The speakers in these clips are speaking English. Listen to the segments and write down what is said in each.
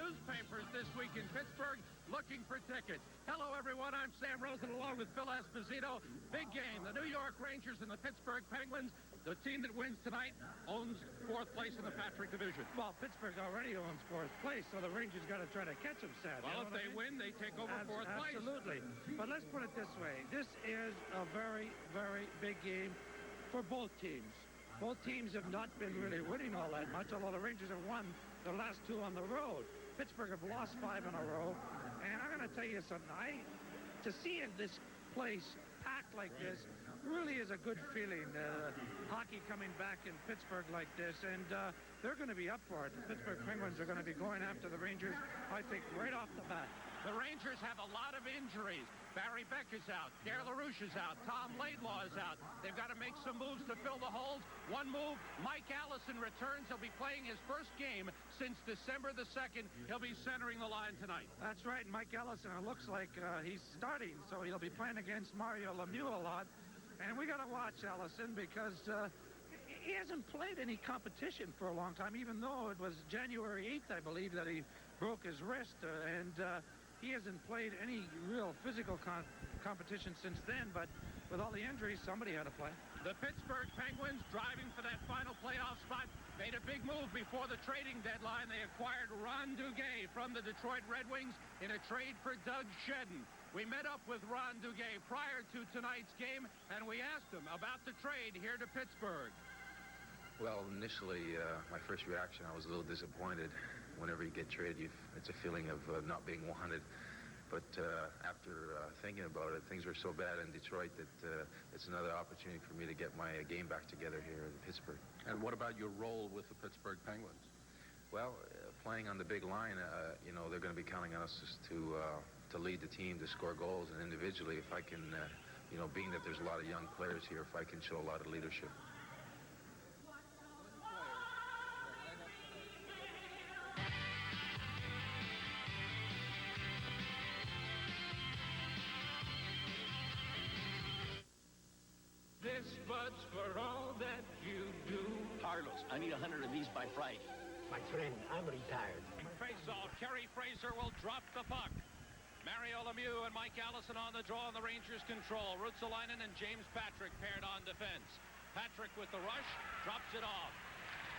newspapers this week in Pittsburgh looking for tickets. Hello, everyone. I'm Sam Rosen along with Phil Esposito. Big game. The New York Rangers and the Pittsburgh Penguins. The team that wins tonight owns fourth place in the Patrick division. Well, Pittsburgh already owns fourth place, so the Rangers got to try to catch them, Sam. Well, if they win, they take over fourth place. Absolutely. But let's put it this way. This is a very, very big game for both teams. Both teams have not been really winning all that much, although the Rangers have won the last two on the road. Pittsburgh have lost 5 in a row. And I'm going to tell you something. To see this place packed like this really is a good feeling. Hockey coming back in Pittsburgh like this, and they're going to be up for it. The Pittsburgh Penguins are going to be going after the Rangers, I think, right off the bat. The Rangers have a lot of injuries. Barry Beck is out. Pierre LaRouche is out. Tom Laidlaw is out. They've got to make some moves to fill the holes. One move, Mike Allison returns. He'll be playing his first game since December the 2nd. He'll be centering the line tonight. That's right. Mike Allison, it looks like he's starting, so he'll be playing against Mario Lemieux a lot. And we got to watch Allison because he hasn't played any competition for a long time, even though it was January 8th, I believe, that he broke his wrist. He hasn't played any real physical competition since then, but with all the injuries, somebody had to play. The Pittsburgh Penguins, driving for that final playoff spot, made a big move before the trading deadline. They acquired Ron Duguay from the Detroit Red Wings in a trade for Doug Shedden. We met up with Ron Duguay prior to tonight's game, and we asked him about the trade here to Pittsburgh. Well, initially, my first reaction, I was a little disappointed. Whenever you get traded, it's a feeling of not being wanted. But after thinking about it, things were so bad in Detroit that it's another opportunity for me to get my game back together here in Pittsburgh. And what about your role with the Pittsburgh Penguins? Well, playing on the big line, you know, they're going to be counting on us just to lead the team, to score goals, and individually, if I can, you know, being that there's a lot of young players here, if I can show a lot of leadership. This bud's for all that you do. Carlos, I need 100 of these by Friday. My friend, I'm retired. Face-off, Kerry Fraser will drop the puck. Mario Lemieux and Mike Allison on the draw, and the Rangers control. Ruotsalainen and James Patrick paired on defense. Patrick with the rush, drops it off.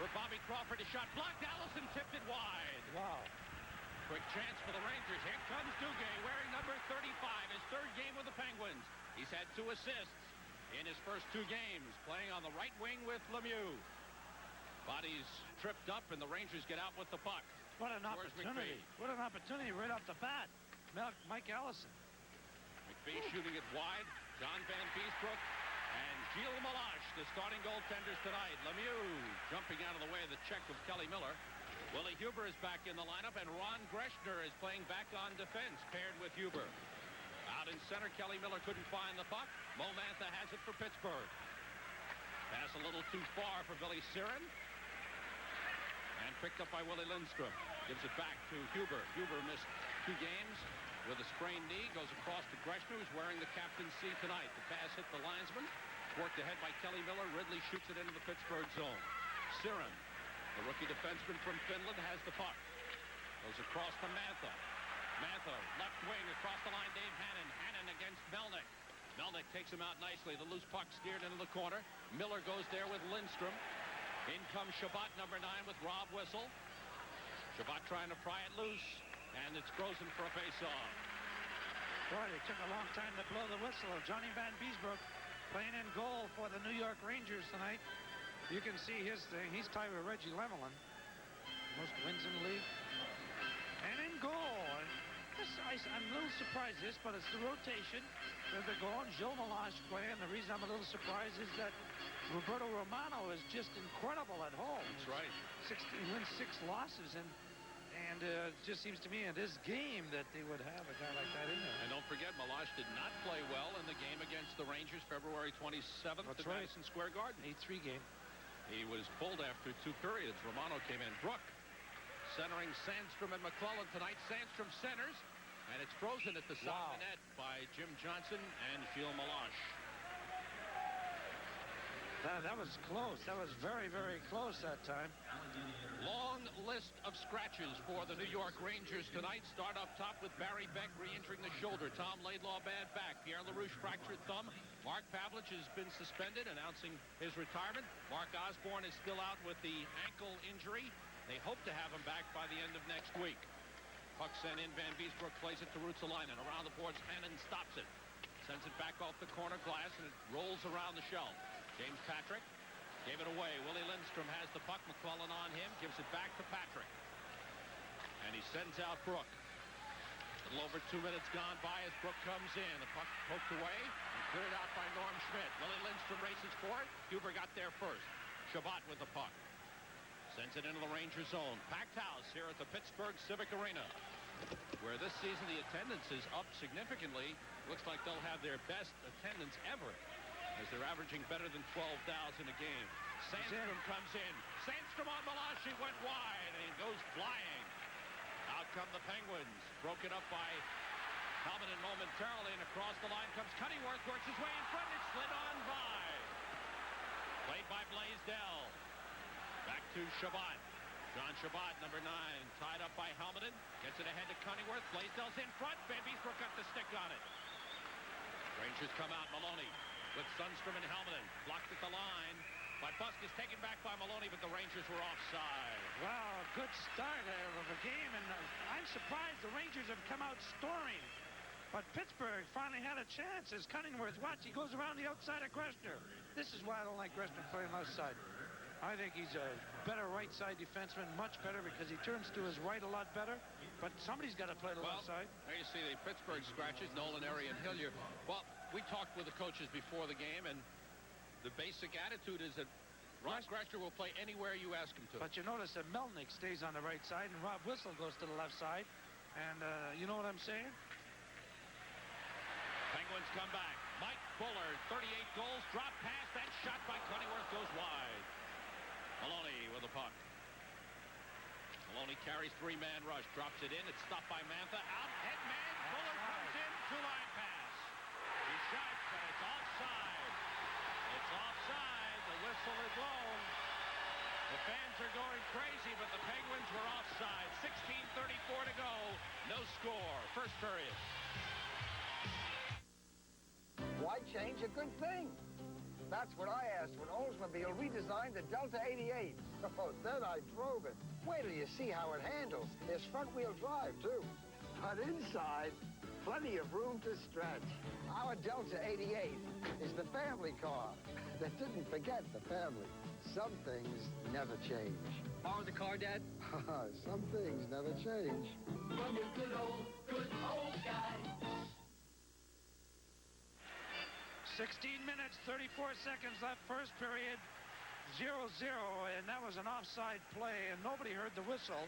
For Bobby Crawford, a shot blocked. Allison tipped it wide. Wow. Quick chance for the Rangers. Here comes Duguay wearing number 35, his third game with the Penguins. He's had 2 assists in his first 2 games, playing on the right wing with Lemieux. Body's tripped up, and the Rangers get out with the puck. What an opportunity. What an opportunity right off the bat. Mike Allison. McPhee shooting it wide. John Van Beesbrook and Gilles Meloche, the starting goaltenders tonight. Lemieux jumping out of the way of the check of Kelly Miller. Willie Huber is back in the lineup, and Ron Greshner is playing back on defense, paired with Huber. Out in center, Kelly Miller couldn't find the puck. Mo Mantha has it for Pittsburgh. Pass a little too far for Billy Siren. And picked up by Willie Lindstrom. Gives it back to Huber. Huber missed 2 games with a sprained knee. Goes across to Greshner, who's wearing the captain's C tonight. The pass hit the linesman. Worked ahead by Kelly Miller. Ridley shoots it into the Pittsburgh zone. Siren, the rookie defenseman from Finland, has the puck. Goes across to Mantha. Mantha, left wing, across the line, Dave Hannon. Hannon against Melnick. Melnick takes him out nicely. The loose puck steered into the corner. Miller goes there with Lindstrom. In comes Shabbat, number 9, with Rob Whistle. Shabbat trying to pry it loose, and it's Grozen for a face-off. Boy, it took a long time to blow the whistle. Johnny Van Beesbrook playing in goal for the New York Rangers tonight. You can see his thing. He's tied with Reggie Lemelin. Most wins in the league. And in goal. I'm a little surprised this, but it's the rotation that they're going. Gilles Meloche playing. The reason I'm a little surprised is that Roberto Romano is just incredible at home. That's right. 16 wins, 6 losses, and it just seems to me in this game that they would have a guy like that in there. And don't forget, Meloche did not play well in the game against the Rangers, February 27th at Madison Square Garden. 8-3 game. He was pulled after 2 periods. Romano came in. Brook centering Sandstrom and McClellan tonight. Sandstrom centers, and it's frozen at the side of the net by Jim Johnson and Gilles Meloche. That was close. That was very, very close that time. Long list of scratches for the New York Rangers tonight. Start up top with Barry Beck re-injuring the shoulder. Tom Laidlaw bad back. Pierre LaRouche fractured thumb. Mark Pavlich has been suspended, announcing his retirement. Mark Osborne is still out with the ankle injury. They hope to have him back by the end of next week. Puck sent in. Van Beesbrook plays it to Ruotsalainen. Around the boards, Hannon stops it. Sends it back off the corner glass, and it rolls around the shelf. James Patrick gave it away. Willie Lindstrom has the puck. McClellan on him. Gives it back to Patrick. And he sends out Brook. A little over 2 minutes gone by as Brook comes in. The puck poked away and cleared out by Norm Schmidt. Willie Lindstrom races for it. Huber got there first. Shabbat with the puck. Sends it into the Ranger zone. Packed house here at the Pittsburgh Civic Arena, where this season the attendance is up significantly. Looks like they'll have their best attendance ever, as they're averaging better than 12,000 a game. Sandstrom comes in. Sandstrom on Malashi went wide, and he goes flying. Out come the Penguins. Broken up by Halmonen momentarily, and across the line comes Cunningworth. Works his way in front. It slid on by. Played by Blaisdell. Back to Shabbat. John Shabbat, number 9, tied up by Halmonen. Gets it ahead to Cunningworth. Blaisdell's in front. Van Beesbrook got the stick on it. Rangers come out. Maloney with Sundstrom and Halmonen. Blocked at the line. By Busk is taken back by Maloney, but the Rangers were offside. Wow, good start of a game, and I'm surprised the Rangers have come out storing. But Pittsburgh finally had a chance as Cunningworth, watch, he goes around the outside of Greshner. This is why I don't like Greshner playing left side. I think he's a better right side defenseman, much better, because he turns to his right a lot better. But somebody's got to play the left side. There you see the Pittsburgh scratches, Nolan, Erie, and Hillier. Well, we talked with the coaches before the game, and the basic attitude is that Rob Greshner will play anywhere you ask him to. But you notice that Melnick stays on the right side, and Rob Whistle goes to the left side. And you know what I'm saying? Penguins come back. Mike Bullard, 38 goals, drop pass, that shot by Cunningworth goes wide. Maloney with the puck. Maloney carries 3-man rush, drops it in. It's stopped by Mantha. Out, head man. Bullard comes in, 2-line pass. He shot, but it's offside. It's offside. The whistle is blown. The fans are going crazy, but the Penguins were offside. 16:34 to go. No score. First period. Why change a good thing? That's what I asked when Oldsmobile redesigned the Delta 88. Oh, then I drove it. Wait till you see how it handles. There's front-wheel drive, too. But inside, plenty of room to stretch. Our Delta 88 is the family car that didn't forget the family. Some things never change. Borrow the car, Dad? Some things never change. From your good old guy. 16 minutes, 34 seconds left, first period, 0-0, and that was an offside play, and nobody heard the whistle,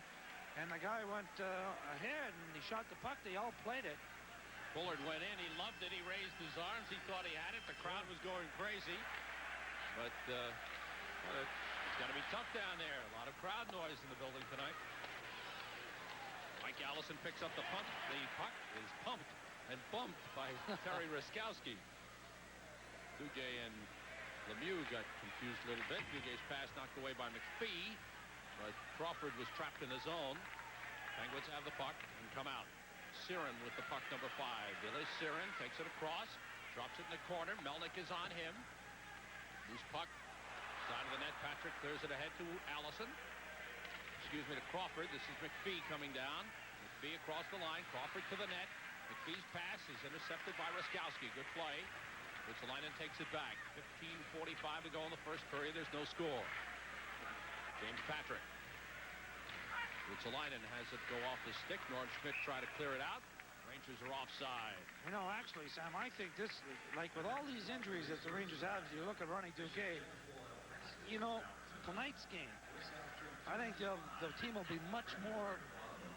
and the guy went ahead, and he shot the puck. They all played it. Bullard went in. He loved it. He raised his arms. He thought he had it. The crowd was going crazy, but well, it's going to be tough down there. A lot of crowd noise in the building tonight. Mike Allison picks up the punt. The puck is pumped and bumped by Terry Ruskowski. Duguay and Lemieux got confused a little bit. Dugay's pass knocked away by McPhee, but Crawford was trapped in his zone. Penguins have the puck and come out. Siren with the puck, number 5. Billy Siren takes it across, drops it in the corner. Melnick is on him. Loose puck, side of the net. Patrick clears it ahead to Allison. Excuse me, to Crawford. This is McPhee coming down. McPhee across the line. Crawford to the net. McPhee's pass is intercepted by Ruskowski. Good play. Ruotsalainen takes it back. 15:45 to go in the first period. There's no score. James Patrick. Ruotsalainen has it go off the stick. Norm Schmidt tried to clear it out. Rangers are offside. You know, actually, Sam, I think this, like with all these injuries that the Rangers have, if you look at Ronnie Duguay, you know, tonight's game, I think the team will be much more,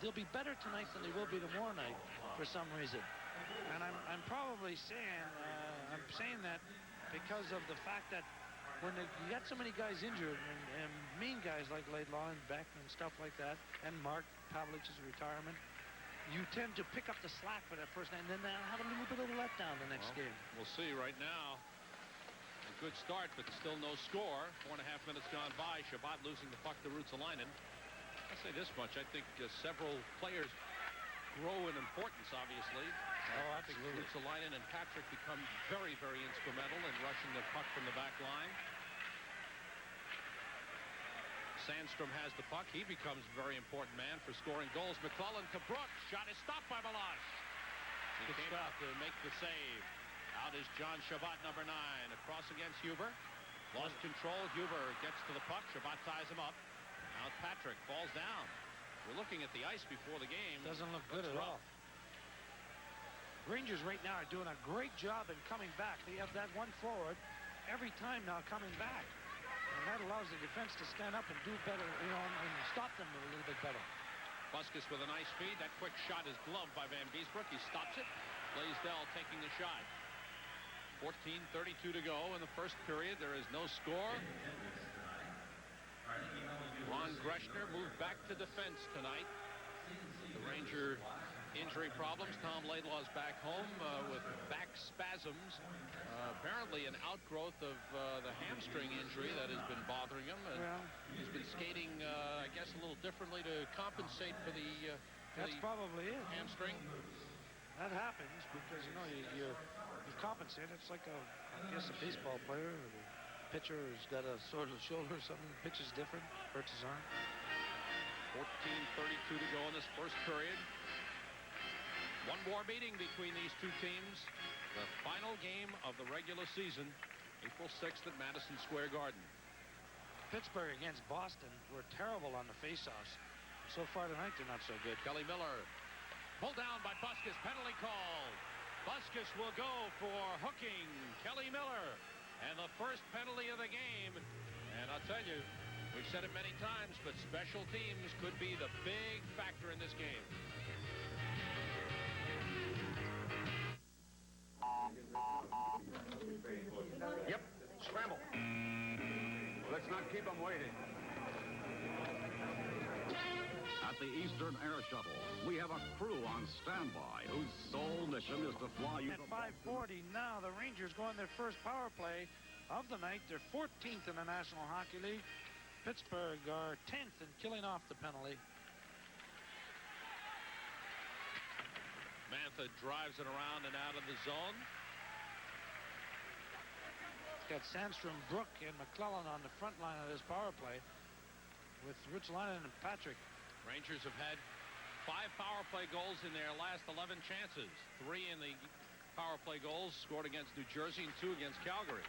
they'll be better tonight than they will be tomorrow night for some reason. And I'm probably saying, I'm saying that because of the fact that when you got so many guys injured and mean guys like Laidlaw and Beck and stuff like that, and Mark Pavlich's retirement, you tend to pick up the slack for that first night, and then they'll have a little bit of a letdown the next game. We'll see right now. A good start, but still no score. 4.5 minutes gone by. Shabbat losing the puck to Ruotsalainen. say this much. I think several players grow in importance, obviously. Oh, absolutely. Ruotsalainen and Patrick become very, very instrumental in rushing the puck from the back line. Sandstrom has the puck. He becomes a very important man for scoring goals. McClellan to Brooks. Shot is stopped by Milosh. He came out to make the save. Out is John Shabbat, number 9. Across against Huber. Lost control. Huber gets to the puck. Shabbat ties him up. Now Patrick falls down. We're looking at the ice before the game. Doesn't look good at all. Rangers right now are doing a great job in coming back. They have that one forward every time now coming back. And that allows the defense to stand up and do better, and stop them a little bit better. Buskus with a nice feed. That quick shot is gloved by Van Beesbrook. He stops it. Blaisdell taking the shot. 14:32 to go in the first period. There is no score. Ron Greshner moved back to defense tonight. The Ranger injury problems. Tom Laidlaw's back home with back spasms. Apparently an outgrowth of the hamstring injury that has been bothering him. And he's been skating, I guess, a little differently to compensate for the That's probably it. hamstring. That happens because, you compensate. It's like I guess a baseball player or the pitcher has got a sort of shoulder or something. The pitch is different. Hurts his arm. 14:32 to go in this first period. One more meeting between these two teams. The final game of the regular season, April 6th at Madison Square Garden. Pittsburgh against Boston were terrible on the faceoffs. So far tonight, they're not so good. Kelly Miller pulled down by Buskus. Penalty called. Buskus will go for hooking Kelly Miller. And the first penalty of the game. And I'll tell you, we've said it many times, but special teams could be the big factor in this game. Yep, scramble. Let's not keep them waiting. At the Eastern Air Shuttle, we have a crew on standby whose sole mission is to fly you. At 5:40 now, the Rangers go on their first power play of the night. They're 14th in the National Hockey League. Pittsburgh are 10th in killing off the penalty. Mantha drives it around and out of the zone. Got Sandstrom, Brook, and McClellan on the front line of this power play with Ruotsalainen and Patrick. Rangers have had 5 power play goals in their last 11 chances. 3 in the power play goals scored against New Jersey and 2 against Calgary,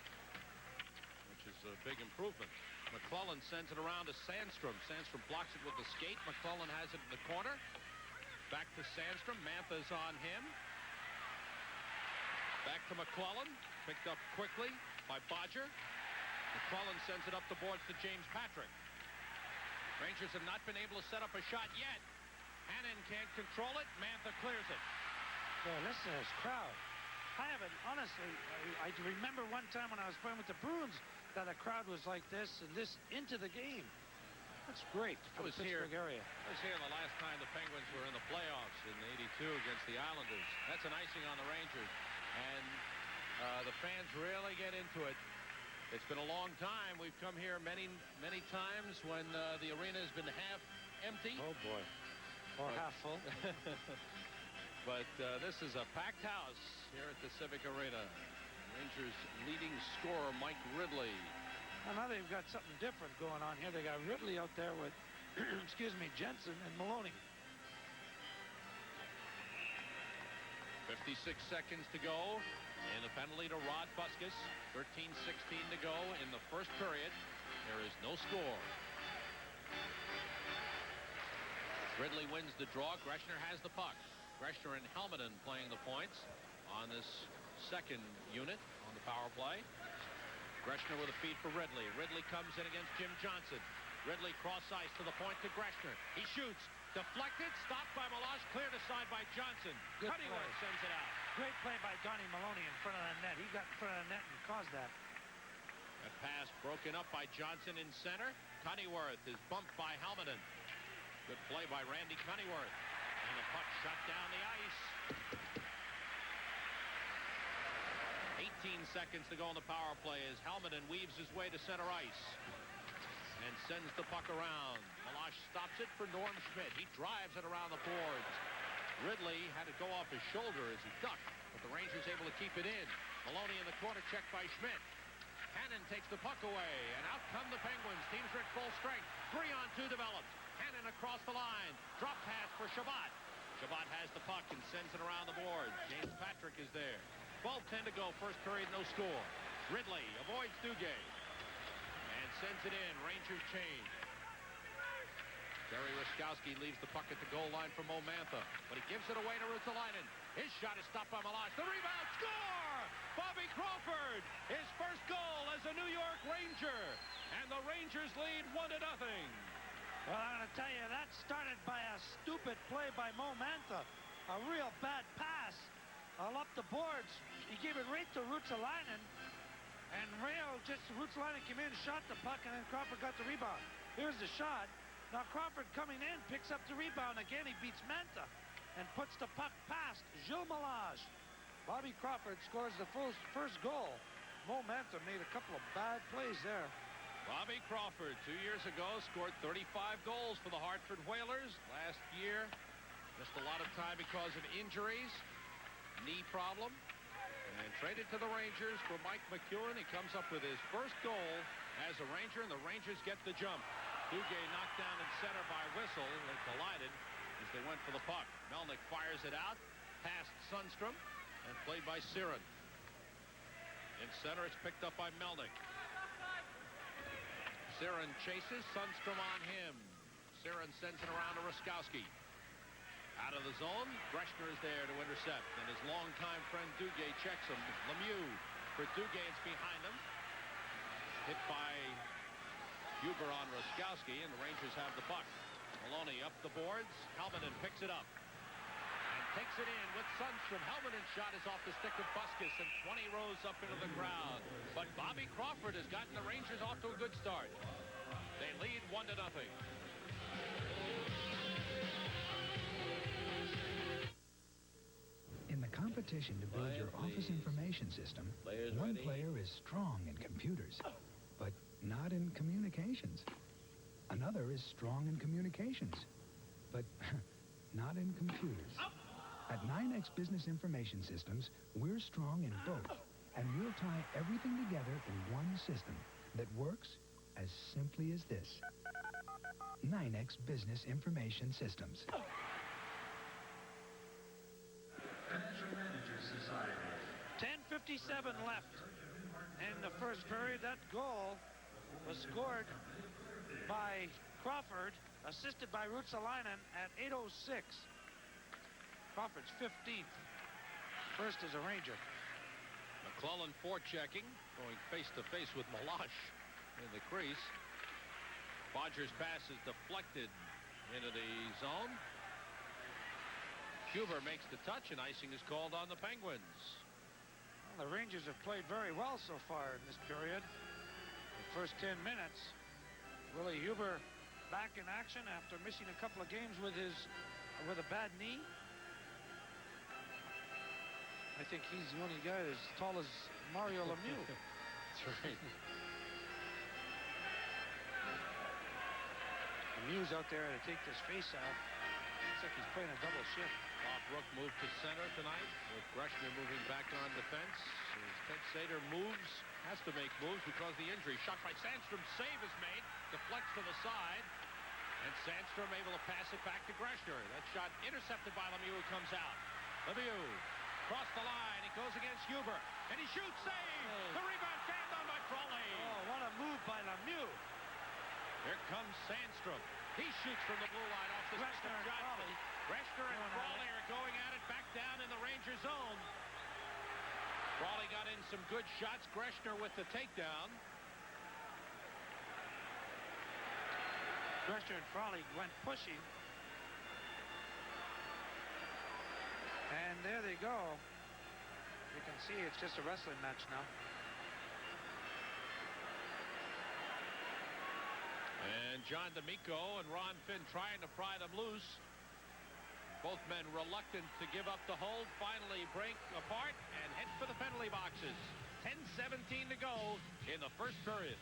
which is a big improvement. McClellan sends it around to Sandstrom. Sandstrom blocks it with the skate. McClellan has it in the corner. Back to Sandstrom. Mantha's on him. Back to McClellan. Picked up quickly by Bodger. McClellan sends it up the boards to James Patrick. Rangers have not been able to set up a shot yet. Hannon can't control it. Mantha clears it. Well, listen to this crowd. I haven't, honestly, I remember one time when I was playing with the Bruins that a crowd was like this and this into the game. That's great for the Pittsburgh area. I was here the last time the Penguins were in the playoffs in '82 against the Islanders. That's an icing on the Rangers. And the fans really get into it. It's been a long time. We've come here many, many times when the arena has been half empty. Oh, boy. Or half full. But this is a packed house here at the Civic Arena. Rangers leading scorer Mike Ridley. Well, now they've got something different going on here. They got Ridley out there with, excuse me, Jensen and Maloney. 56 seconds to go. And the penalty to Rod Buskus. 13:16 to go in the first period. There is no score. Ridley wins the draw. Greshner has the puck. Greshner and Helminen playing the points on this second unit on the power play. Greshner with a feed for Ridley. Ridley comes in against Jim Johnson. Ridley cross ice to the point to Greshner. He shoots. Deflected. Stopped by Milosh. Cleared aside by Johnson. Cunningworth sends it out. Great play by Donnie Maloney in front of the net. He got in front of the net and caused that. A pass broken up by Johnson in center. Cunningworth is bumped by Helminen. Good play by Randy Cunningworth. And the puck shot down the ice. 18 seconds to go on the power play as Helminen weaves his way to center ice. and sends the puck around. Malash stops it for Norm Schmidt. He drives it around the boards. Ridley had to go off his shoulder as he ducked, but the Rangers able to keep it in. Maloney in the corner, checked by Schmidt. Hannon takes the puck away, and out come the Penguins. Teams are at full strength. 3-on-2 develops. Hannon across the line. Drop pass for Shabbat. Shabbat has the puck and sends it around the board. James Patrick is there. 12:10 to go. First period, no score. Ridley avoids Duguay and sends it in. Rangers change. Terry Ruskowski leaves the puck at the goal line for Mo Mantha, but he gives it away to Ruotsalainen. His shot is stopped by Malash. The rebound, score! Bobby Crawford, his first goal as a New York Ranger, and the Rangers lead 1-0. Well, I'm going to tell you, that started by a stupid play by Mo Mantha. A real bad pass all up the boards. He gave it right to Ruotsalainen, and Ruotsalainen came in, shot the puck, and then Crawford got the rebound. Here's the shot. Now Crawford coming in, picks up the rebound. Again, he beats Mantha and puts the puck past Gilles Malage. Bobby Crawford scores the first goal. Mo Mantha made a couple of bad plays there. Bobby Crawford, 2 years ago, scored 35 goals for the Hartford Whalers. Last year, missed a lot of time because of injuries, knee problem, and traded to the Rangers for Mike McEwen. He comes up with his first goal as a Ranger, and the Rangers get the jump. Duguay knocked down in center by Whistle. They collided as they went for the puck. Melnick fires it out past Sundstrom and played by Siren. In center, it's picked up by Melnick. Siren chases. Sundstrom on him. Siren sends it around to Ruskowski. Out of the zone, Greshner is there to intercept, and his longtime friend Duguay checks him. Lemieux for Duguay, it's behind him. Hit by Huber on Ruskowski, and the Rangers have the puck. Maloney up the boards. Helminen picks it up and takes it in with Sundstrom. Helminen's shot is off the stick of Buskus, and 20 rows up into the crowd. But Bobby Crawford has gotten the Rangers off to a good start. They lead 1-0. In the competition to build your office information system, one player is strong in computers, but not in communications. Another is strong in communications, but not in computers. At 9X Business Information Systems, we're strong in both, and we'll tie everything together in one system that works as simply as this. 9X Business Information Systems. Financial Managers Society. 10:57 left in the first period. That goal was scored by Crawford, assisted by Ruotsalainen at 8:06. Crawford's 15th. First as a Ranger. McClellan forechecking, going face-to-face with Malash in the crease. Bodger's pass is deflected into the zone. Huber makes the touch, and icing is called on the Penguins. Well, the Rangers have played very well so far in this period. The first 10 minutes, Willie Huber back in action after missing a couple of games with a bad knee. I think he's the only guy as tall as Mario Lemieux. That's right. Lemieux's out there to take this face off. Looks like he's playing a double shift. Bob Rook moved to center tonight, with Greshner moving back on defense. As Ted Sater has to make moves because of the injury. Shot by Sandstrom, save is made, deflects to the side, and Sandstrom able to pass it back to Greshner. That shot intercepted by Lemieux, who comes out. Lemieux across the line, he goes against Huber, and he shoots, save! The rebound jammed on by Crawley. Oh, what a move by Lemieux. Here comes Sandstrom. He shoots from the blue line off the stick of Johnson. Greshner and Crawley are going at it back down in the Ranger zone. Crawley got in some good shots. Greshner with the takedown. Greshner and Crawley went pushing. And there they go. You can see it's just a wrestling match now. And John D'Amico and Ron Finn trying to pry them loose. Both men reluctant to give up the hold. Finally break apart and head for the penalty boxes. 10:17 to go in the first period.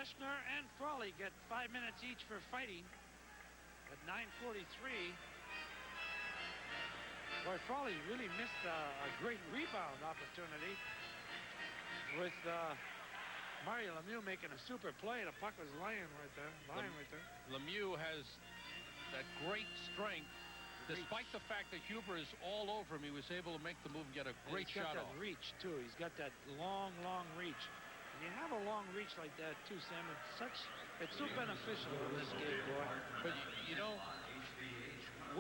Leshner and Frawley get 5 minutes each for fighting at 9:43. Boy, Frawley really missed a great rebound opportunity with Mario Lemieux making a super play. The puck was lying right there. Lemieux has that great strength. Despite the fact that Huber is all over him, he was able to make the move and get a great shot off. He's got that reach, too. He's got that long reach. And you have a long reach like that, too, Sam. It's so beneficial in this game, boy. But, you know,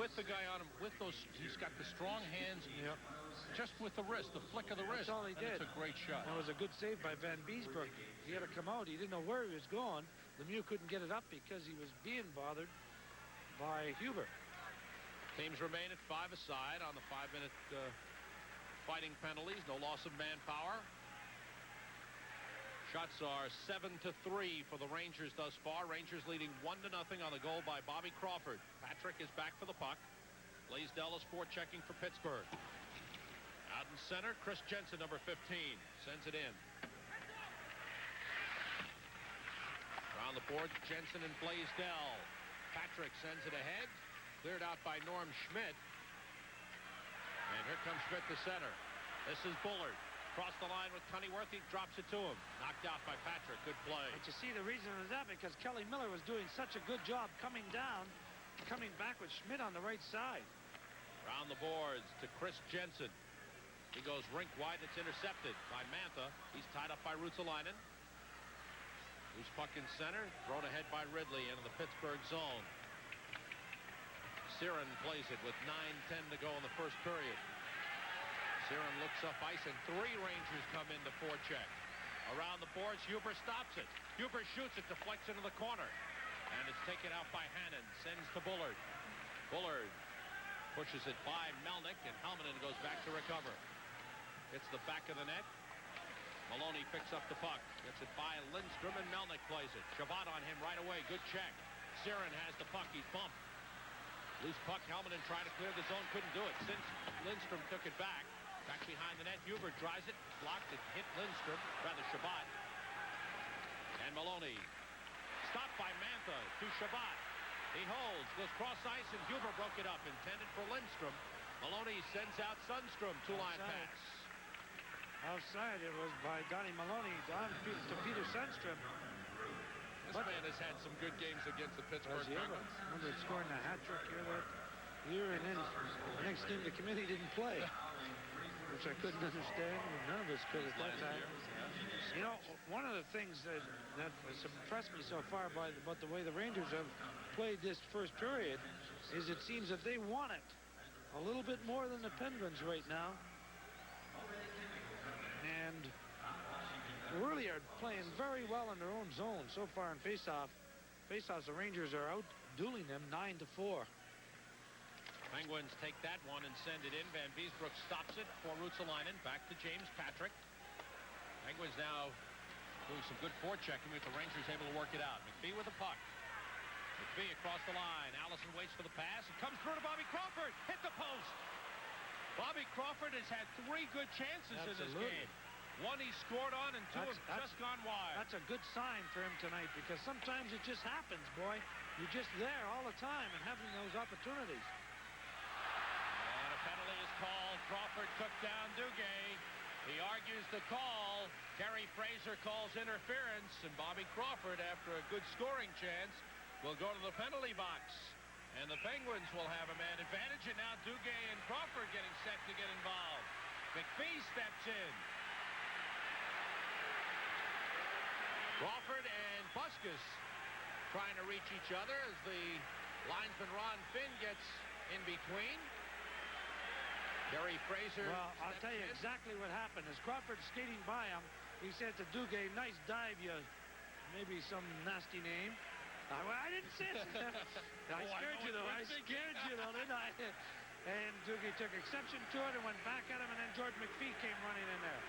with the guy on him, he's got the strong hands. Yep. Just with the wrist, the flick of the wrist. That's all he did. It's a great shot. That was a good save by Van Beesbrook. He had to come out. He didn't know where he was going. Lemieux couldn't get it up because he was being bothered by Huber. Teams remain at 5 aside on the 5-minute fighting penalties. No loss of manpower. Shots are 7-3 for the Rangers thus far. Rangers leading 1-0 on the goal by Bobby Crawford. Patrick is back for the puck. Blaisdell is forechecking for Pittsburgh. Out in center, Chris Jensen, number 15, sends it in. Around the board, Jensen and Blaisdell. Patrick sends it ahead. Cleared out by Norm Schmidt. And here comes Schmidt to center. This is Bullard. Across the line with Cunnyworth. He drops it to him. Knocked out by Patrick. Good play. But you see the reason is that because Kelly Miller was doing such a good job coming down, coming back with Schmidt on the right side. Around the boards to Chris Jensen. He goes rink wide. It's intercepted by Mantha. He's tied up by Ruotsalainen. Loose puck in center. Thrown ahead by Ridley into the Pittsburgh zone. Siren plays it with 9:10 to go in the first period. Siren looks up ice and 3 Rangers come in to forecheck. Around the boards, Huber stops it. Huber shoots it, deflects into the corner. And it's taken out by Hannon. Sends to Bullard. Bullard pushes it by Melnick, and Helminen goes back to recover. It's the back of the net. Maloney picks up the puck. Gets it by Lindstrom, and Melnick plays it. Shabbat on him right away. Good check. Siren has the puck. He's bumped. Loose puck. Helminen tried to clear the zone. Couldn't do it. Since Lindstrom took it back. Back behind the net. Huber drives it. Blocked it. Hit Lindstrom. Rather Shabbat. And Maloney. Stopped by Mantha to Shabbat. He holds. Goes cross ice, and Huber broke it up. Intended for Lindstrom. Maloney sends out Sundstrom. Two-line pass. Outside it was by Donnie Maloney down to Peter Sundstrom. This man has had some good games against the Pittsburgh Penguins. Remember scoring a hat trick here that year, and then the next game the committee didn't play, which I couldn't understand. None of us could at that time. You know, one of the things that has impressed me so far about the way the Rangers have played this first period is it seems that they want it a little bit more than the Penguins right now. And really are playing very well in their own zone so far in faceoff. Faceoffs, the Rangers are out dueling them 9-4. Penguins take that one and send it in. Van Beesbrook stops it for Ruotsalainen. Back to James Patrick. Penguins now doing some good forechecking with the Rangers able to work it out. McPhee with the puck. McPhee across the line. Allison waits for the pass. It comes through to Bobby Crawford. Hit the post. Bobby Crawford has had 3 good chances in this game. 1 he scored on, and 2 have just gone wide. That's a good sign for him tonight, because sometimes it just happens, boy. You're just there all the time and having those opportunities. And a penalty is called. Crawford took down Duguay. He argues the call. Kerry Fraser calls interference, and Bobby Crawford, after a good scoring chance, will go to the penalty box. And the Penguins will have a man advantage, and now Duguay and Crawford getting set to get involved. McPhee steps in. Crawford and Buskus trying to reach each other as the linesman Ron Finn gets in between. Kerry Fraser. Well, I'll tell you exactly what happened. As Crawford skating by him, he said to Duguay, "Nice dive, you." Maybe some nasty name. I didn't say it. I scared you, though. I scared you, though, didn't I? And Duguay took exception to it and went back at him, and then George McPhee came running in there.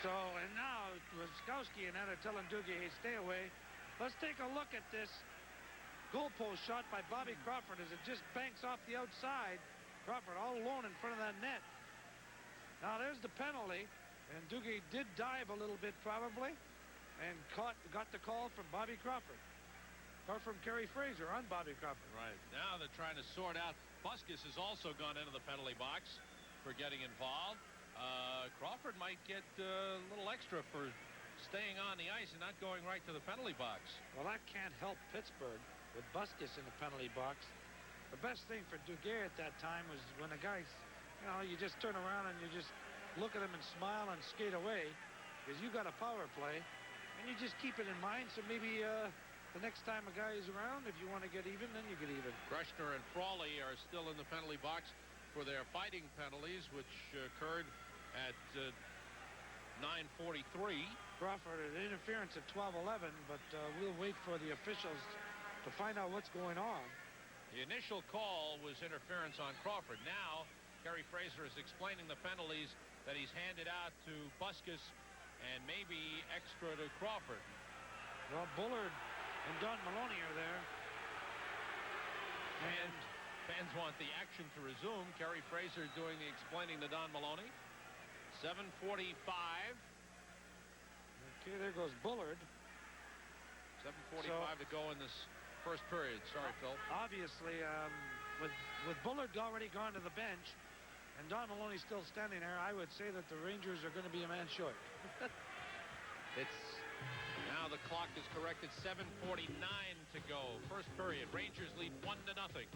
So, and now Wiskowski and that are telling Duguay, "Hey, stay away." Let's take a look at this goalpost shot by Bobby Crawford as it just banks off the outside. Crawford all alone in front of that net. Now, there's the penalty. And Duguay did dive a little bit probably and got the call from Bobby Crawford. Or from Kerry Fraser on Bobby Crawford. Right. Now they're trying to sort out. Buskus has also gone into the penalty box for getting involved. Crawford might get a little extra for staying on the ice and not going right to the penalty box. Well, that can't help Pittsburgh with Buskus in the penalty box. The best thing for Duguay at that time was when the guys, you know, you just turn around and you just look at him and smile and skate away because you got a power play and you just keep it in mind. So maybe the next time a guy is around, if you want to get even, then you get even. Greshner and Frawley are still in the penalty box for their fighting penalties, which occurred at 9:43. Crawford an interference at 12:11, but we'll wait for the officials to find out what's going on. The initial call was interference on Crawford. Now, Kerry Fraser is explaining the penalties that he's handed out to Buskus and maybe extra to Crawford. Well, Bullard and Don Maloney are there. And fans want the action to resume. Kerry Fraser doing the explaining to Don Maloney. 7:45. Okay, there goes Bullard. 7:45 to go in this first period. Sorry, Phil. Obviously, with Bullard already gone to the bench and Don Maloney still standing there, I would say that the Rangers are going to be a man short. It's now the clock is corrected. 7:49 to go. First period. Rangers lead 1-0.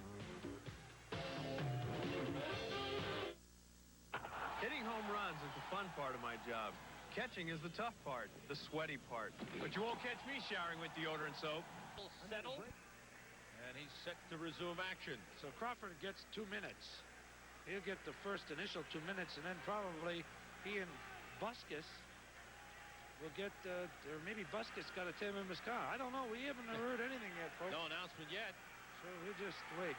Hitting home runs is the fun part of my job. Catching is the tough part, the sweaty part. But you won't catch me showering with deodorant soap. Settled. And he's set to resume action. So Crawford gets 2 minutes. He'll get the first initial 2 minutes, and then probably he and Buskus will get, or maybe Buskus got a 10-minute car. I don't know. We haven't heard anything yet, folks. No announcement yet. So we'll just wait.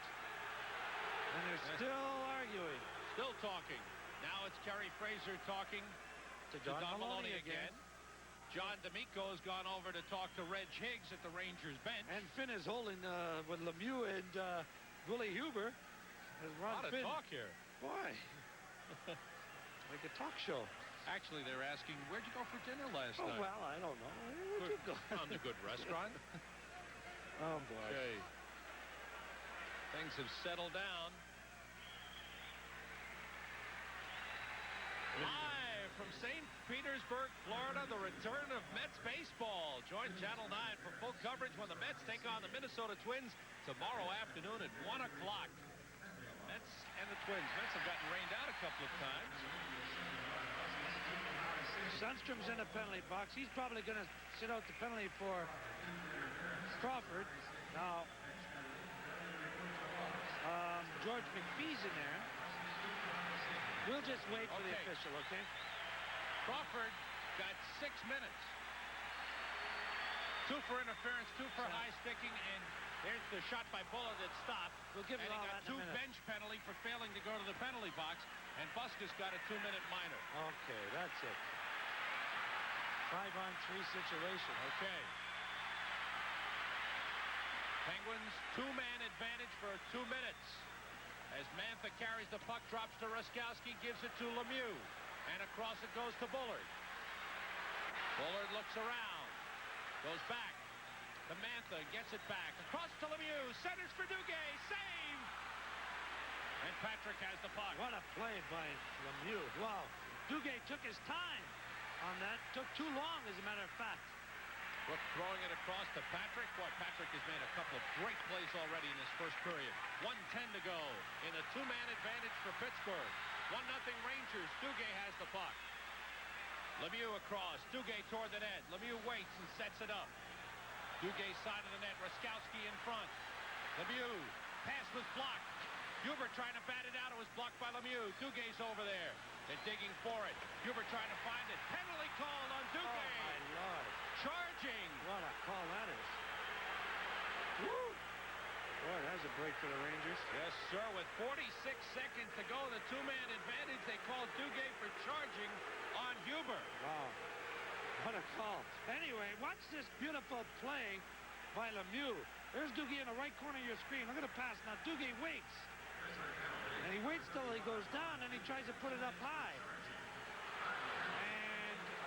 And they're still arguing. Still talking. Now it's Kerry Fraser talking to Don Maloney again. John D'Amico has gone over to talk to Reg Higgs at the Rangers bench. And Finn is holding with Lemieux and Willie Huber. A lot of talk here. Boy. Like a talk show. Actually, they're asking, where'd you go for dinner last night? Oh, well, I don't know. Where'd you go? Found a good restaurant. Oh, boy. Okay. Things have settled down. Live from St. Petersburg, Florida, the return of Mets baseball. Join Channel 9 for full coverage when the Mets take on the Minnesota Twins tomorrow afternoon at 1 o'clock. Mets and the Twins. Mets have gotten rained out a couple of times. Sundstrom's in the penalty box. He's probably going to sit out the penalty for Crawford. Now, George McPhee's in there. We'll just wait for the official, okay? Crawford got 6 minutes. 2 for interference, 2 for high sticking, and there's the shot by Bullard that stopped. We'll give it all that in a minute. 2 bench penalty for failing to go to the penalty box, and Buskus got a 2-minute minor. Okay, that's it. 5-on-3 situation. Okay. Penguins 2-man advantage for 2 minutes. As Mantha carries the puck, drops to Ruskowski, gives it to Lemieux. And across it goes to Bullard. Bullard looks around. Goes back to Mantha, gets it back. Across to Lemieux, centers for Duguay, save! And Patrick has the puck. What a play by Lemieux. Wow. Duguay took his time on that. Took too long, as a matter of fact. Brook throwing it across to Patrick. Boy, Patrick has made a couple of great plays already in this first period. 1:10 to go in a 2-man advantage for Pittsburgh. 1-0 Rangers. Duguay has the puck. Lemieux across. Duguay toward the net. Lemieux waits and sets it up. Duguay side of the net. Ruskowski in front. Lemieux. Pass was blocked. Huber trying to bat it out. It was blocked by Lemieux. Dugay's over there. They're digging for it. Huber trying to find it. Penalty called on Duguay. Oh, my Lord. Charging. What a call that is. Woo! Boy, that's a break for the Rangers. Yes, sir. With 46 seconds to go, the 2-man advantage. They called Duguay for charging on Huber. Wow. What a call. Anyway, watch this beautiful play by Lemieux. There's Duguay in the right corner of your screen. Look at the pass. Now Duguay waits. And he waits till he goes down, and he tries to put it up high.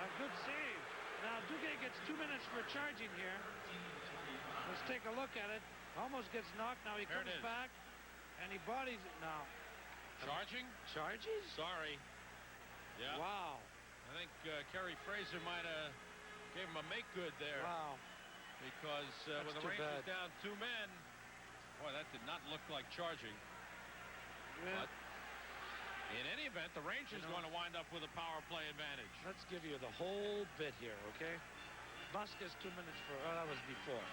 a good save. Now Duguay gets 2 minutes for charging here. Let's take a look at it. Almost gets knocked. Now he comes back and he bodies it now. Charging? Charges? Sorry. Yeah. Wow. I think Kerry Fraser might have gave him a make good there. Wow. Because with the Rangers down 2 men, boy, that did not look like charging. Yeah. But in any event, the Rangers going to wind up with a power play advantage. Let's give you the whole bit here, okay? Busquets 2 minutes for, oh, that was before.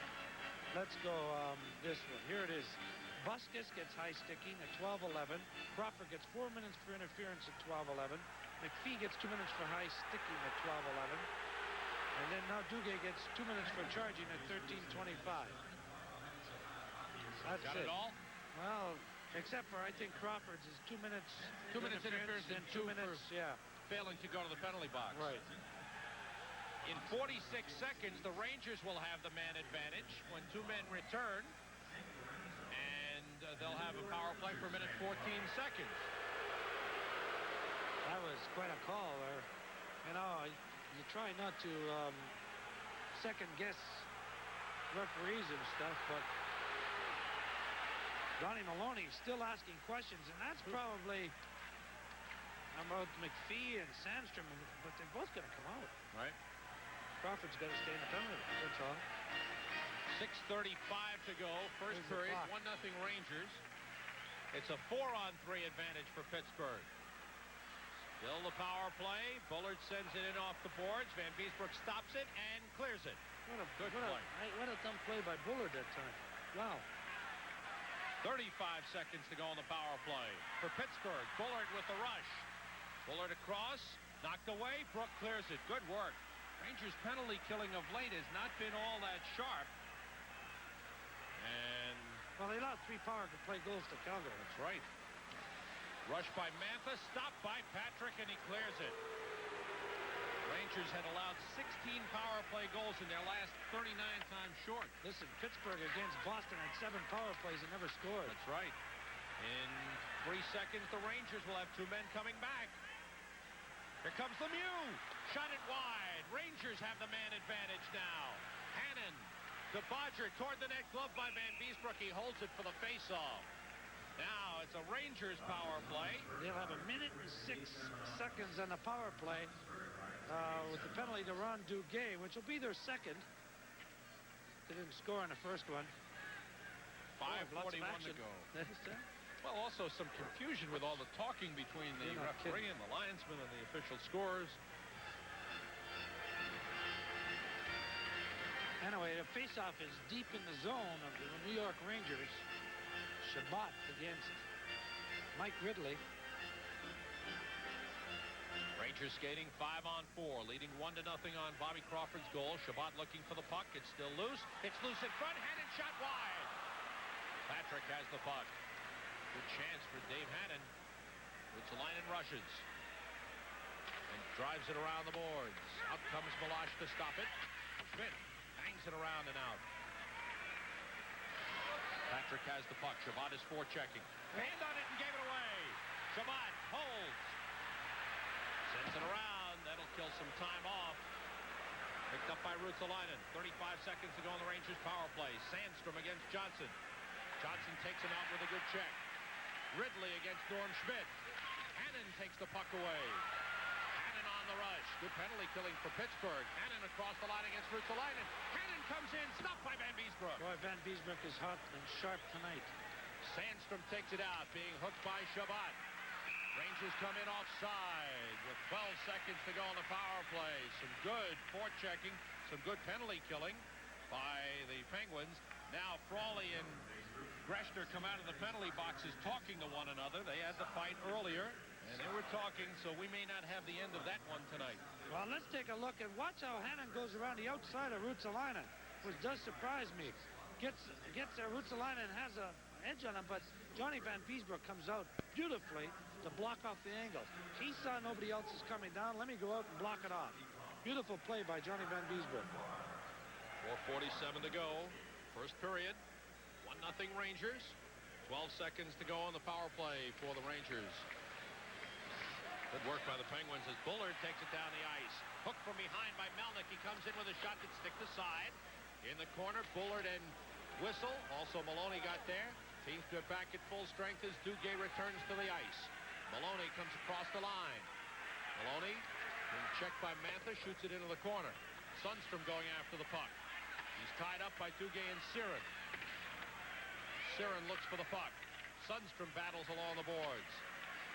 Let's go this one. Here it is. Busquets gets high sticking at 12:11. Crawford gets 4 minutes for interference at 12:11. McPhee gets 2 minutes for high sticking at 12:11. And then now Duguay gets 2 minutes for charging at 13:25. That's Got it. it all? Well, except for I think Crawford's is 2 minutes. 2 minutes interference and and 2 minutes, failing to go to the penalty box. Right. In 46 seconds, the Rangers will have the man advantage when 2 men return. And they'll have a power play for a minute 14 seconds. That was quite a call there. You know, you try not to second guess referees and stuff, but Donnie Maloney's still asking questions, and that's probably about McPhee and Sandstrom, but they're both going to come out. Right. Crawford's got to stay in the penalty. That's all. 6:35 to go. First period, 1-0 Rangers. It's a 4-on-3 advantage for Pittsburgh. Still the power play. Bullard sends it in off the boards. Van Beesbroek stops it and clears it. What a good play. What a dumb play by Bullard that time. Wow. 35 seconds to go on the power play for Pittsburgh. Bullard with the rush. Bullard across. Knocked away. Brook clears it. Good work. Rangers penalty killing of late has not been all that sharp. And well, they allowed 3 power play goals to Calgary. That's right. Rush by Mantha, stopped by Patrick, and he clears it. Rangers had allowed 16 power play goals in their last 39 times short. Listen, Pittsburgh against Boston had 7 power plays and never scored. That's right. In 3 seconds, the Rangers will have 2 men coming back. Here comes Lemieux. Shot it wide. Rangers have the man advantage now. Hannon to Bodger toward the net, glove by Van Beesbroek. He holds it for the faceoff. Now it's a Rangers power play. They'll have 1 minute and 6 seconds on the power play with the penalty to Ron Duguay, which will be their second. They didn't score in the first one. 5:41 to go. Well, also some confusion with all the talking between the referee and the linesman and the official scorers. Anyway, the faceoff is deep in the zone of the New York Rangers. Shabbat against Mike Ridley. Rangers skating 5-on-4, leading 1-0 on Bobby Crawford's goal. Shabbat looking for the puck. It's still loose. It's loose in front. Hannon shot wide. Patrick has the puck. Good chance for Dave Hannon. Ruotsalainen rushes and drives it around the boards. Out comes Milosh to stop it. Schmidt hangs it around and out. Patrick has the puck. Shabbat is forechecking. Hand on it and gave it away. Shabbat holds. Sends it around. That'll kill some time off. Picked up by Ruotsalainen. 35 seconds to go on the Rangers power play. Sandstrom against Johnson. Johnson takes him out with a good check. Ridley against Norm Schmidt. Hannon takes the puck away. Hannon on the rush. Good penalty killing for Pittsburgh. Hannon across the line against Ruotsalainen. Hannon comes in. Stopped by Van Beesbroek. Boy, Van Beesbroek is hot and sharp tonight. Sandstrom takes it out, being hooked by Shabbat. Rangers come in offside with 12 seconds to go on the power play. Some good forechecking. Some good penalty killing by the Penguins. Now Frawley and Greshner come out of the penalty boxes talking to one another. They had the fight earlier, and they were talking, so we may not have the end of that one tonight. Well, let's take a look and watch how Hannon goes around the outside of Ruotsalainen, which does surprise me. Gets Ruotsalainen has an edge on him, but Johnny Van Beesbroek comes out beautifully to block off the angle. He saw nobody else is coming down. Let me go out and block it off. Beautiful play by Johnny Van Beesbroek. 4:47 to go. First period. 1-0 Rangers. 12 seconds to go on the power play for the Rangers. Good work by the Penguins as Bullard takes it down the ice. Hooked from behind by Melnick. He comes in with a shot that stick to side. In the corner, Bullard and Whistle. Also Maloney got there. Teams get back at full strength as Duguay returns to the ice. Maloney comes across the line. Maloney being checked by Mantha, shoots it into the corner. Sundstrom going after the puck. He's tied up by Duguay and Siren. Siren looks for the puck. Sundstrom battles along the boards.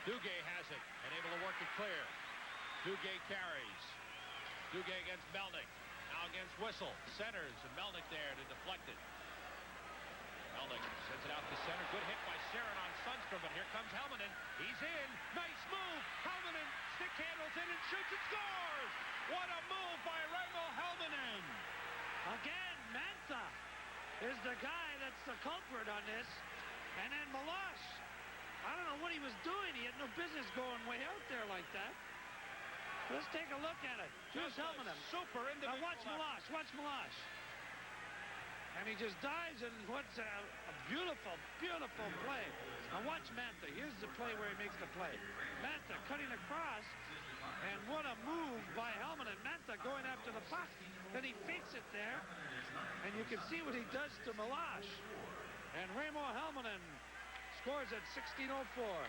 Duguay has it and able to work it clear. Duguay carries. Duguay against Melnick. Now against Whistle. Centers and Melnick there to deflect it. Melnick sends it out to center. Good hit by Siren on Sundstrom, but here comes Helminen. He's in. Nice move. Helminen stick handles in and shoots and scores. What a move by Raimo Helminen. Again, Mantha is the guy that's the culprit on this. And then Milosh, I don't know what he was doing. He had no business going way out there like that. Let's take a look at it. Here's Helminen. Super individual. Now watch Milosh. Watch Milosh. And he just dives, and what's a beautiful, beautiful play. Now watch Mantha. Here's the play where he makes the play. Mantha cutting across, and what a move by Helminen. Mantha going after the puck. Then he fakes it there, and you can see what he does to Milosh. And Raimo Helminen scores at 16:04.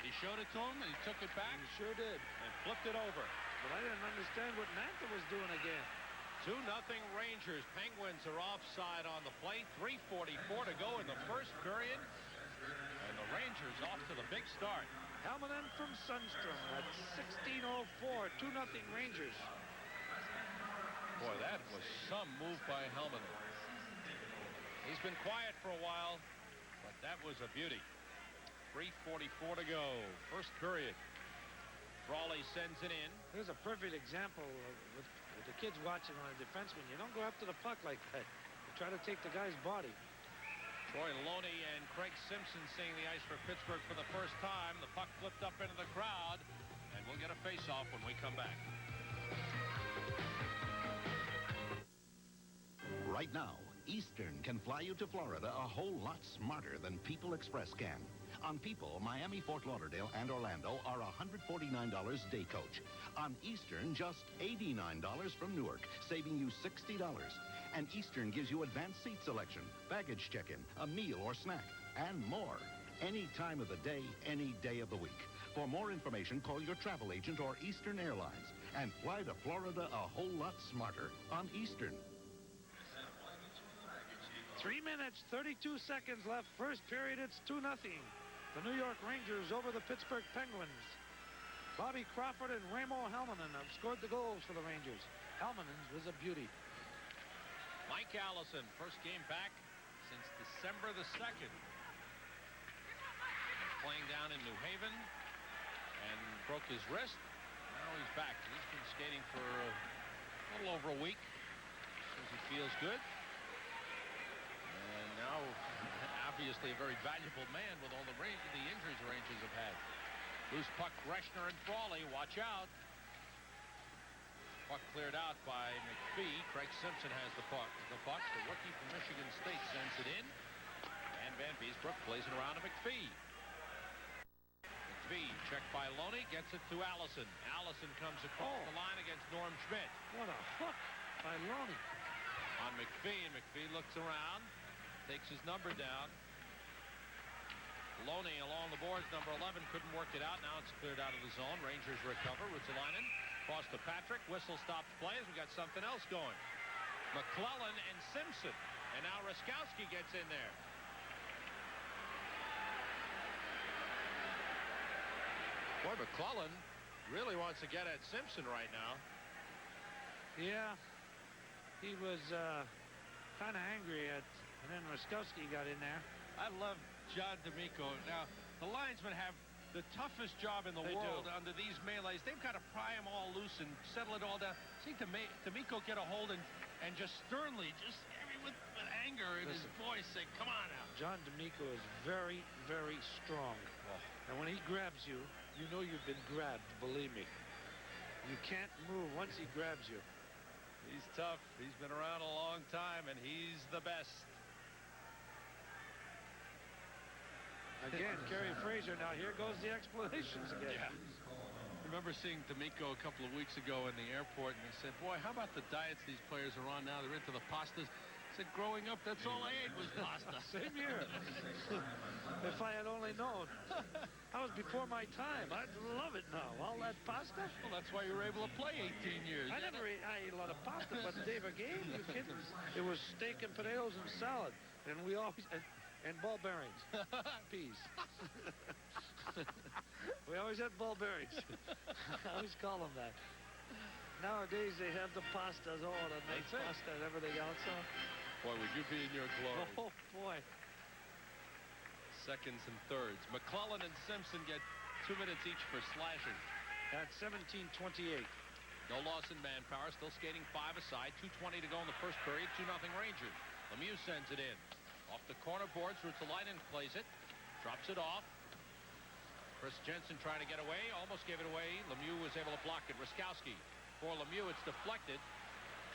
He showed it to him, and he took it back. He sure did. And flipped it over. But I didn't understand what Mantha was doing again. 2-0 Rangers. Penguins are offside on the play. 3:44 to go in the first period. And the Rangers off to the big start. Helminen from Sundstrom at 16:04. 2-0 Rangers. Boy, that was some move by Helminen. He's been quiet for a while, but that was a beauty. 3:44 to go. First period. Frawley sends it in. Here's a perfect example of with the kids watching on a defenseman. You don't go after the puck like that. You try to take the guy's body. Troy Loney and Craig Simpson seeing the ice for Pittsburgh for the first time. The puck flipped up into the crowd, and we'll get a face-off when we come back. Right now, Eastern can fly you to Florida a whole lot smarter than People Express can. On People, Miami, Fort Lauderdale, and Orlando are $149 day coach. On Eastern, just $89 from Newark, saving you $60. And Eastern gives you advanced seat selection, baggage check-in, a meal or snack, and more. Any time of the day, any day of the week. For more information, call your travel agent or Eastern Airlines and fly to Florida a whole lot smarter on Eastern. 3 minutes, 32 seconds left. First period, it's 2-0. The New York Rangers over the Pittsburgh Penguins. Bobby Crawford and Raimo Helminen have scored the goals for the Rangers. Helminen's was a beauty. Mike Allison, first game back since December the 2nd. Playing down in New Haven and broke his wrist. Now he's back. He's been skating for a little over a week. Says he feels good. And now, obviously a very valuable man with all the injuries the Rangers have had. Loose puck, Greshner and Frawley. Watch out. Puck cleared out by McPhee. Craig Simpson has the puck. The rookie from Michigan State sends it in. And Van Beesbrook plays it around to McPhee. McPhee checked by Loney. Gets it to Allison. Allison comes across the line against Norm Schmidt. What a hook by Loney. On McPhee, and McPhee looks around. Takes his number down. Loney along the boards, number 11, couldn't work it out. Now it's cleared out of the zone. Rangers recover. Ruotsalainen, cross to Patrick. Whistle stops play as we got something else going. McClellan and Simpson. And now Ruskowski gets in there. Boy, McClellan really wants to get at Simpson right now. Yeah, he was kind of angry and then Ruskowski got in there. I love John D'Amico. Now, the linesmen have the toughest job in the world under these melees. They've got to pry them all loose and settle it all down. See D'Amico get a hold and just sternly, just with anger in his voice, say, come on now. John D'Amico is very, very strong. And when he grabs you, you know you've been grabbed, believe me. You can't move once he grabs you. He's tough. He's been around a long time, and he's the best. Again, Kerry Fraser. Now here goes the explanations again. Yeah. remember seeing D'Amico a couple of weeks ago in the airport, and they said, boy, how about the diets these players are on now? They're into the pastas. I said, growing up, that's all I ate was pasta. Same here. If I had only known. That was before my time. I'd love it now. All that pasta. Well, that's why you were able to play 18 years. I ate a lot of pasta, but the day of a game, you kidding? It was steak and potatoes and salad. And we always, and ball bearings. Peas. We always had ball bearings. I always call them that. Nowadays, they have the pastas, the nice pasta and everything else. Boy, would you be in your glory. Oh, boy. Seconds and thirds. McClellan and Simpson get 2 minutes each for slashing. At 17:28. No loss in manpower. Still skating 5 aside. 2:20 to go in the first period. 2-0 Rangers. Lemieux sends it in. Off the corner boards. Ruotsalainen plays it. Drops it off. Chris Jensen trying to get away. Almost gave it away. Lemieux was able to block it. Ruskowski. For Lemieux, it's deflected.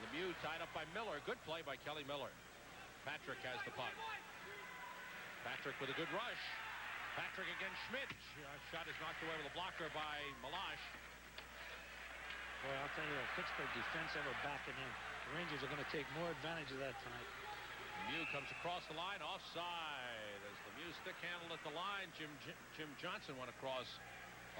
Lemieux tied up by Miller. Good play by Kelly Miller. Patrick has the puck. Patrick with a good rush. Patrick against Schmidt. Shot is knocked away with a blocker by Malash. Boy, I'll tell you, Pittsburgh defense ever backing in. The Rangers are going to take more advantage of that tonight. Lemieux comes across the line. Offside. As Lemieux stick handled at the line, Jim Johnson went across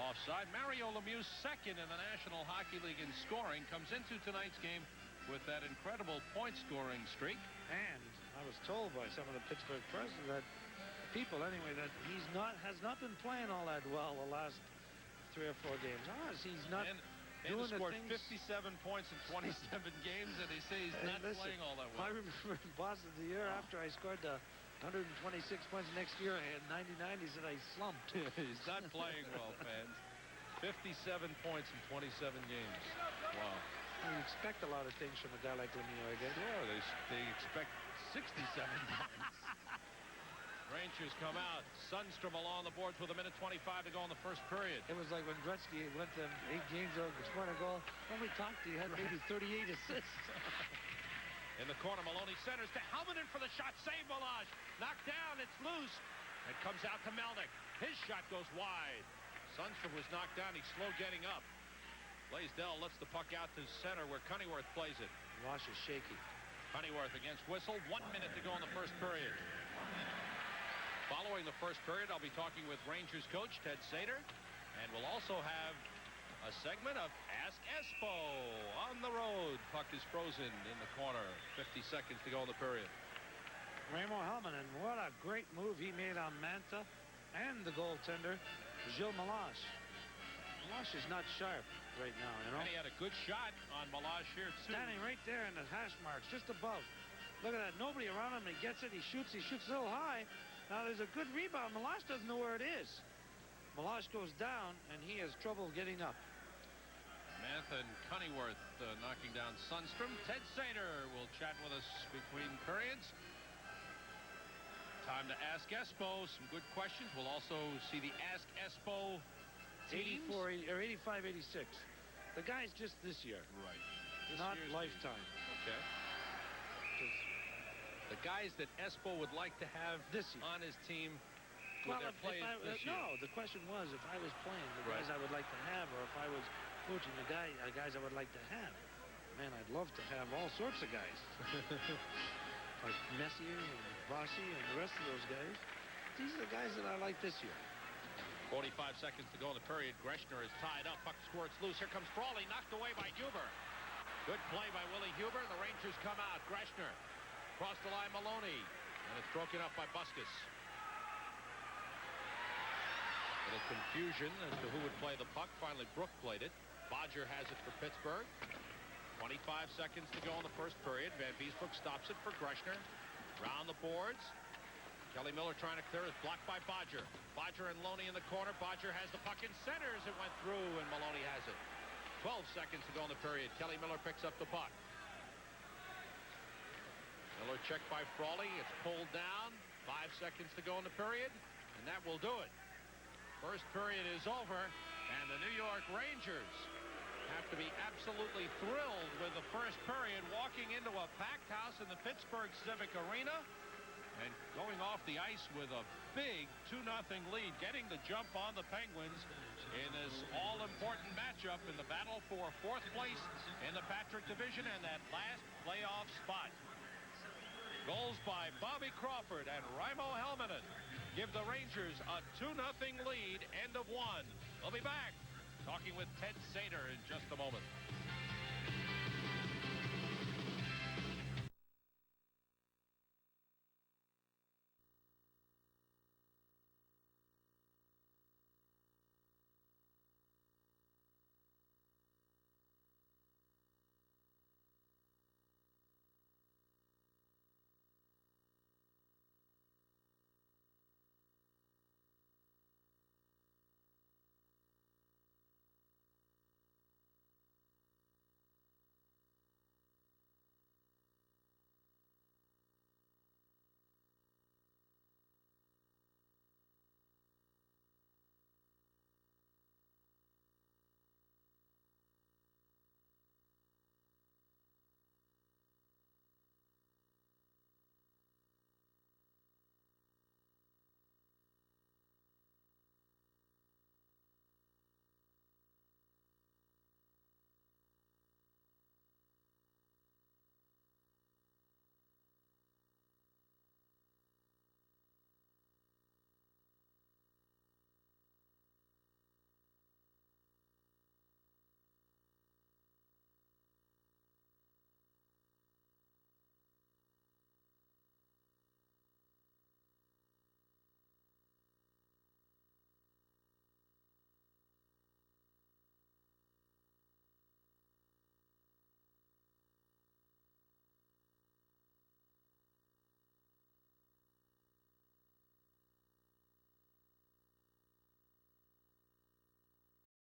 offside. Mario Lemieux, second in the National Hockey League in scoring, comes into tonight's game with that incredible point-scoring streak. And I was told by some of the Pittsburgh press that people anyway that has not been playing all that well the last 3 or 4 games. He's not doing the scored things. 57 points in 27 games, and he says he's not playing all that well. I remember in Boston the year after I scored 126 points next year, I had 99. He said I slumped. He's not playing well, fans. 57 points in 27 games. Wow. You expect a lot of things from a guy like Lemieux, I guess. Yeah, they expect 67 points. Rangers come out. Sundstrom along the boards with 1:25 to go in the first period. It was like when Gretzky went to 8 games ago, scored a goal. When we talked, he had maybe 38 assists. In the corner, Maloney centers to Helminen for the shot. Save Malage. Knocked down. It's loose. It comes out to Melnick. His shot goes wide. Sundstrom was knocked down. He's slow getting up. Blaisdell lets the puck out to center where Cunneyworth plays it. Wash is shaky. Cunneyworth against Whistle. 1 minute to go in the first period. Following the first period, I'll be talking with Rangers coach Ted Sater, and we'll also have a segment of Ask Espo on the road. Puck is frozen in the corner. 50 seconds to go in the period. Raimo Helminen, what a great move he made on Manta and the goaltender, Gilles Malache. Malache is not sharp right now, you know. And he had a good shot on Malache here, too. Standing right there in the hash marks, just above. Look at that. Nobody around him. He gets it. He shoots a little high. Now, there's a good rebound. Malache doesn't know where it is. Malache goes down, and he has trouble getting up. Mantha and Cunneyworth knocking down Sundstrom. Ted Sater will chat with us between periods. Time to Ask Espo. Some good questions. We'll also see the Ask Espo teams. 84 or 85, 86. The guy's just this year. Right. Not lifetime. Okay. The guys that Espo would like to have this year on his team. Well, this year. No, the question was if I was playing, the guys I would like to have, or if I was coaching the guys I would like to have. Man, I'd love to have all sorts of guys. Like Messier and Rossi and the rest of those guys. These are the guys that I like this year. 45 seconds to go in the period. Greshner is tied up. Puck squirts loose. Here comes Frawley, knocked away by Huber. Good play by Willie Huber. The Rangers come out. Greshner across the line, Maloney. And it's broken up by Buskus. A little confusion as to who would play the puck. Finally, Brook played it. Bodger has it for Pittsburgh. 25 seconds to go in the first period. Van Beesbrook stops it for Greshner. Round the boards. Kelly Miller trying to clear it. Blocked by Bodger. Bodger and Loney in the corner. Bodger has the puck and centers. It went through, and Maloney has it. 12 seconds to go in the period. Kelly Miller picks up the puck. Miller checked by Frawley. It's pulled down. 5 seconds to go in the period, and that will do it. First period is over, and the New York Rangers have to be absolutely thrilled with the first period, walking into a packed house in the Pittsburgh Civic Arena and going off the ice with a big 2-0 lead, getting the jump on the Penguins in this all-important matchup in the battle for 4th place in the Patrick Division and that last playoff spot. Goals by Bobby Crawford and Raimo Helminen give the Rangers a 2-0 lead, end of 1. We'll be back talking with Ted Sater in just a moment.